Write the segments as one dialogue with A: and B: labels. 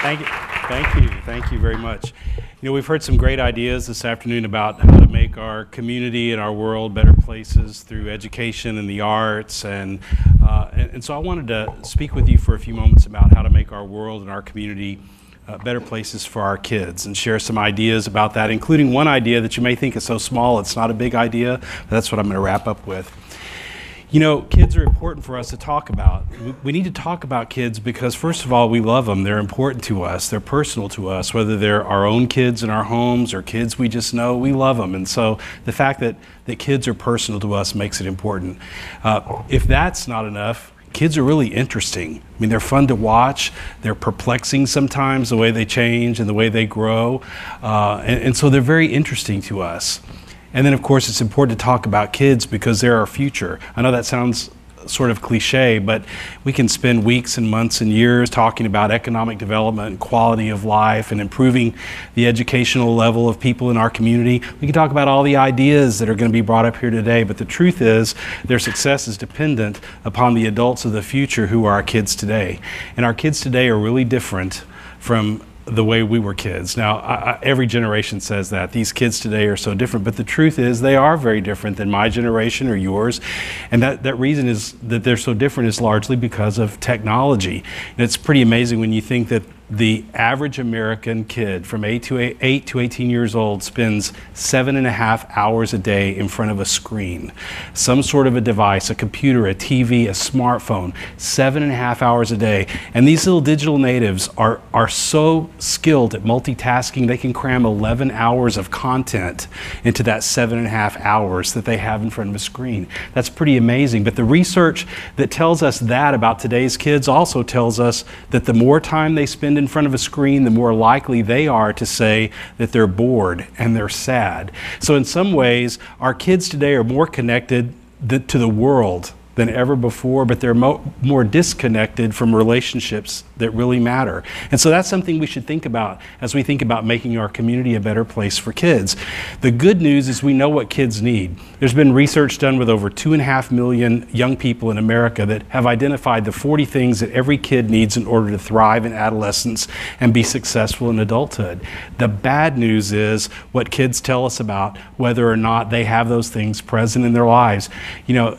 A: Thank you very much. You know, we've heard some great ideas this afternoon about how to make our community and our world better places through education and the arts, and so I wanted to speak with you for a few moments about how to make our world and our community better places for our kids, and share some ideas about that, including one idea that you may think is so small it's not a big idea, but that's what I'm going to wrap up with. You know, kids are important for us to talk about. We need to talk about kids because, first of all, we love them. They're important to us. They're personal to us, whether they're our own kids in our homes or kids we just know. We love them. And so the fact that kids are personal to us makes it important. If that's not enough, kids are really interesting. I mean, they're fun to watch. They're perplexing sometimes, the way they change and the way they grow. And so they're very interesting to us. And then, of course, it's important to talk about kids because they're our future. I know that sounds sort of cliche, but we can spend weeks and months and years talking about economic development and quality of life and improving the educational level of people in our community. We can talk about all the ideas that are going to be brought up here today, but the truth is their success is dependent upon the adults of the future who are our kids today. And our kids today are really different from the way we were kids. Now, every generation says that. These kids today are so different, but the truth is they are very different than my generation or yours. And that reason is that they're so different is largely because of technology. And it's pretty amazing when you think that the average American kid from 8 to 18 years old spends 7.5 hours a day in front of a screen. Some sort of a device, a computer, a TV, a smartphone, 7.5 hours a day. And these little digital natives are so skilled at multitasking, they can cram 11 hours of content into that 7.5 hours that they have in front of a screen. That's pretty amazing. But the research that tells us that about today's kids also tells us that the more time they spend in front of a screen, the more likely they are to say that they're bored and they're sad. So in some ways, our kids today are more connected to the world than ever before, but they're more disconnected from relationships that really matter. And so that's something we should think about as we think about making our community a better place for kids. The good news is we know what kids need. There's been research done with over 2.5 million young people in America that have identified the 40 things that every kid needs in order to thrive in adolescence and be successful in adulthood. The bad news is what kids tell us about whether or not they have those things present in their lives. You know,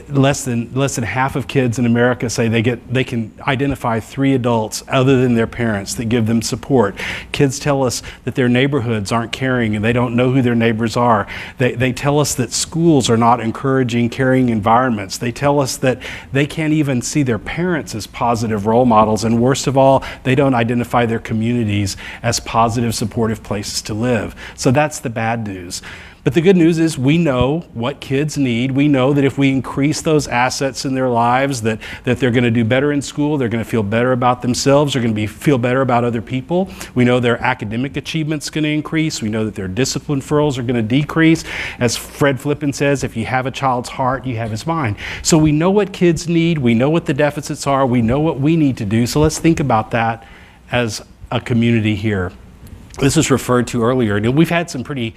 A: less than half of kids in America say they can identify 3 adults other than their parents that give them support. Kids tell us that their neighborhoods aren't caring and they don't know who their neighbors are. They tell us that schools are not encouraging caring environments. They tell us that they can't even see their parents as positive role models, and worst of all, they don't identify their communities as positive, supportive places to live. So that's the bad news. But the good news is we know what kids need. We know that if we increase those assets in their lives, that they're going to do better in school, they're going to feel better about themselves, they're going to feel better about other people. We know their academic achievement's going to increase. We know that their discipline furls are going to decrease. As Fred Flippen says, if you have a child's heart, you have his mind. So we know what kids need. We know what the deficits are. We know what we need to do. So let's think about that as a community here. This was referred to earlier. We've had some pretty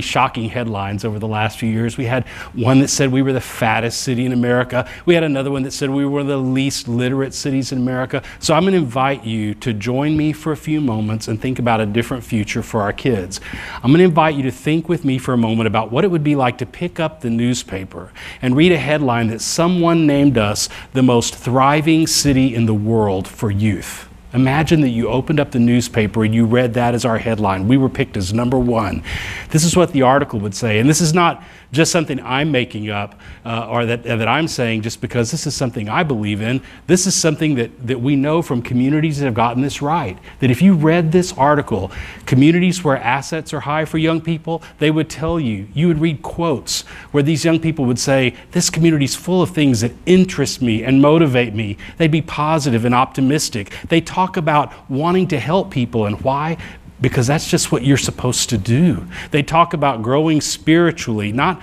A: shocking headlines over the last few years. We had one that said we were the fattest city in America. We had another one that said we were the least literate cities in America. So I'm going to invite you to join me for a few moments and think about a different future for our kids. I'm going to invite you to think with me for a moment about what it would be like to pick up the newspaper and read a headline that someone named us the most thriving city in the world for youth. Imagine that you opened up the newspaper and you read that as our headline. We were picked as #1. This is what the article would say. And this is not just something I'm making up or that I'm saying just because this is something I believe in. This is something that we know from communities that have gotten this right. That if you read this article, communities where assets are high for young people, they would tell you, you would read quotes where these young people would say, this community's full of things that interest me and motivate me. They'd be positive and optimistic. They talk about wanting to help people, and why? because that's just what you're supposed to do. They talk about growing spiritually, not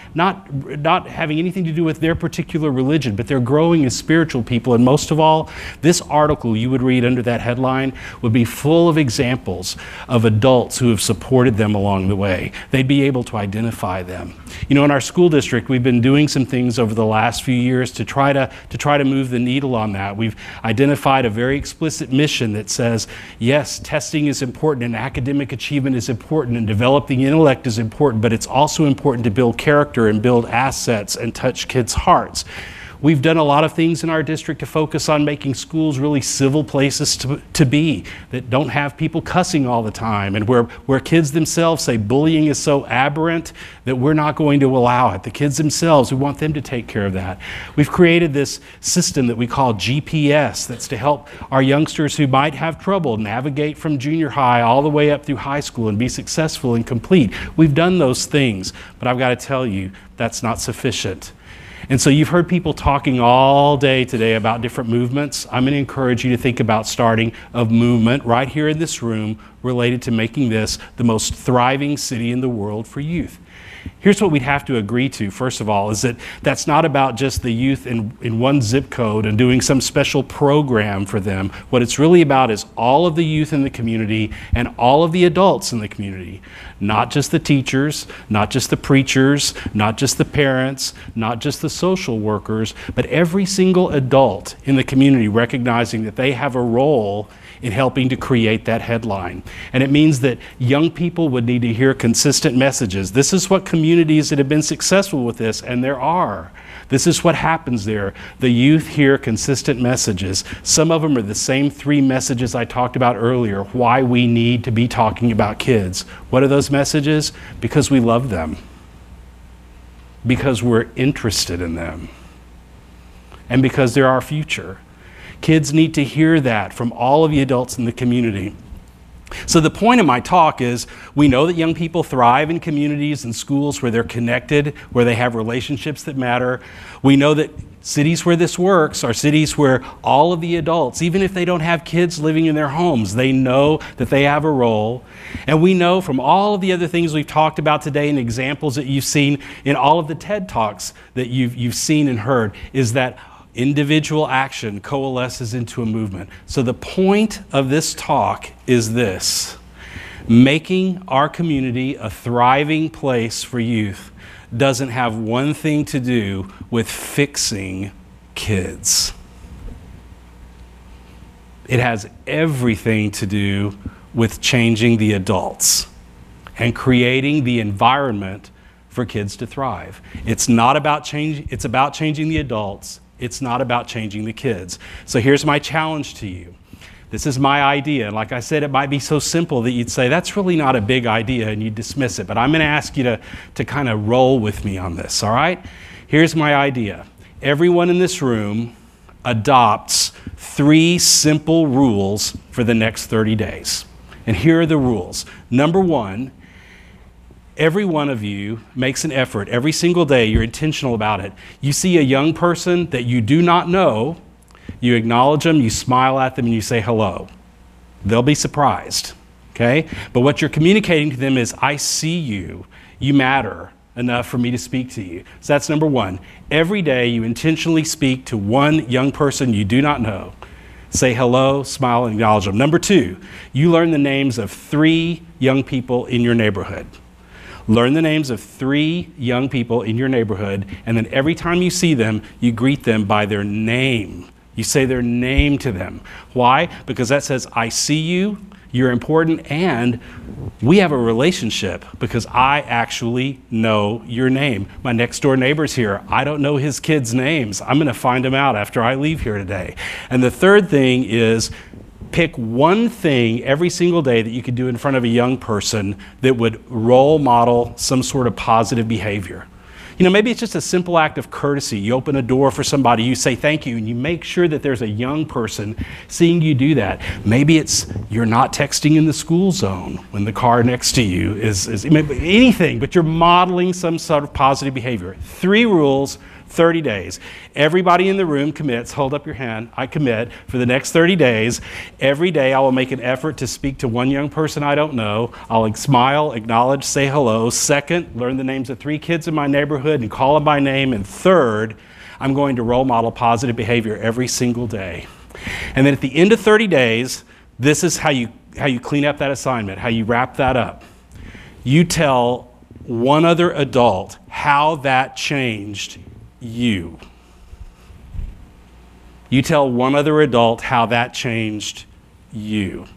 A: having anything to do with their particular religion, but they're growing as spiritual people. And most of all, this article you would read under that headline would be full of examples of adults who have supported them along the way. They'd be able to identify them. You know, in our school district, we've been doing some things over the last few years to try to move the needle on that. We've identified a very explicit mission that says, yes, testing is important and academic achievement is important and developing intellect is important, but it's also important to build character and build assets and touch kids' hearts. We've done a lot of things in our district to focus on making schools really civil places to be, that don't have people cussing all the time, and where kids themselves say bullying is so aberrant that we're not going to allow it. The kids themselves, we want them to take care of that. We've created this system that we call GPS that's to help our youngsters who might have trouble navigate from junior high all the way up through high school and be successful and complete. We've done those things, but I've got to tell you, that's not sufficient. And so you've heard people talking all day today about different movements. I'm going to encourage you to think about starting a movement right here in this room related to making this the most thriving city in the world for youth. Here's what we'd have to agree to, first of all, is that that's not about just the youth in one zip code and doing some special program for them. What it's really about is all of the youth in the community and all of the adults in the community. Not just the teachers, not just the preachers, not just the parents, not just the social workers, but every single adult in the community recognizing that they have a role in helping to create that headline. And it means that young people would need to hear consistent messages. This is what communities that have been successful with this, and there are. This is what happens there. The youth hear consistent messages. Some of them are the same 3 messages I talked about earlier, why we need to be talking about kids. What are those messages? Because we love them. Because we're interested in them. And because they're our future. Kids need to hear that from all of the adults in the community. So the point of my talk is, we know that young people thrive in communities and schools where they're connected, where they have relationships that matter. We know that cities where this works are cities where all of the adults, even if they don't have kids living in their homes, they know that they have a role. And we know from all of the other things we've talked about today and examples that you've seen in all of the TED Talks that you've seen and heard, is that individual action coalesces into a movement. So the point of this talk is this: making our community a thriving place for youth doesn't have one thing to do with fixing kids. It has everything to do with changing the adults and creating the environment for kids to thrive. It's not about change, it's about changing the adults. It's not about changing the kids. So here's my challenge to you. This is my idea. And like I said, it might be so simple that you'd say, that's really not a big idea, and you'd dismiss it. But I'm going to ask you to kind of roll with me on this, all right? Here's my idea. Everyone in this room adopts 3 simple rules for the next 30 days. And here are the rules. Number 1, every one of you makes an effort every single day. You're intentional about it. You see a young person that you do not know, you acknowledge them, you smile at them, and you say hello. They'll be surprised, okay? But what you're communicating to them is, I see you. You matter enough for me to speak to you. So that's number 1. Every day you intentionally speak to one young person you do not know. Say hello, smile, and acknowledge them. Number 2, you learn the names of 3 young people in your neighborhood. Learn the names of 3 young people in your neighborhood, and then every time you see them, you greet them by their name. You say their name to them. Why? Because that says, I see you, you're important, and we have a relationship because I actually know your name. My next door neighbor's here. I don't know his kids' names. I'm going to find them out after I leave here today. And the third thing is, pick one thing every single day that you could do in front of a young person that would role model some sort of positive behavior. You know, maybe it's just a simple act of courtesy. You open a door for somebody, you say thank you, and you make sure that there's a young person seeing you do that. Maybe it's you're not texting in the school zone when the car next to you is anything, but you're modeling some sort of positive behavior. 3 rules 30 days. Everybody in the room commits. Hold up your hand. I commit for the next 30 days. Every day I will make an effort to speak to one young person I don't know. I'll smile, acknowledge, say hello. Second, learn the names of 3 kids in my neighborhood and call them by name. And third, I'm going to role model positive behavior every single day. And then at the end of 30 days, this is how you clean up that assignment, how you wrap that up. You tell one other adult how that changed you. You tell one other adult how that changed you.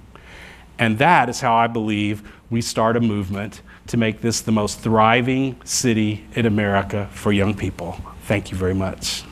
A: And that is how I believe we start a movement to make this the most thriving city in America for young people. Thank you very much.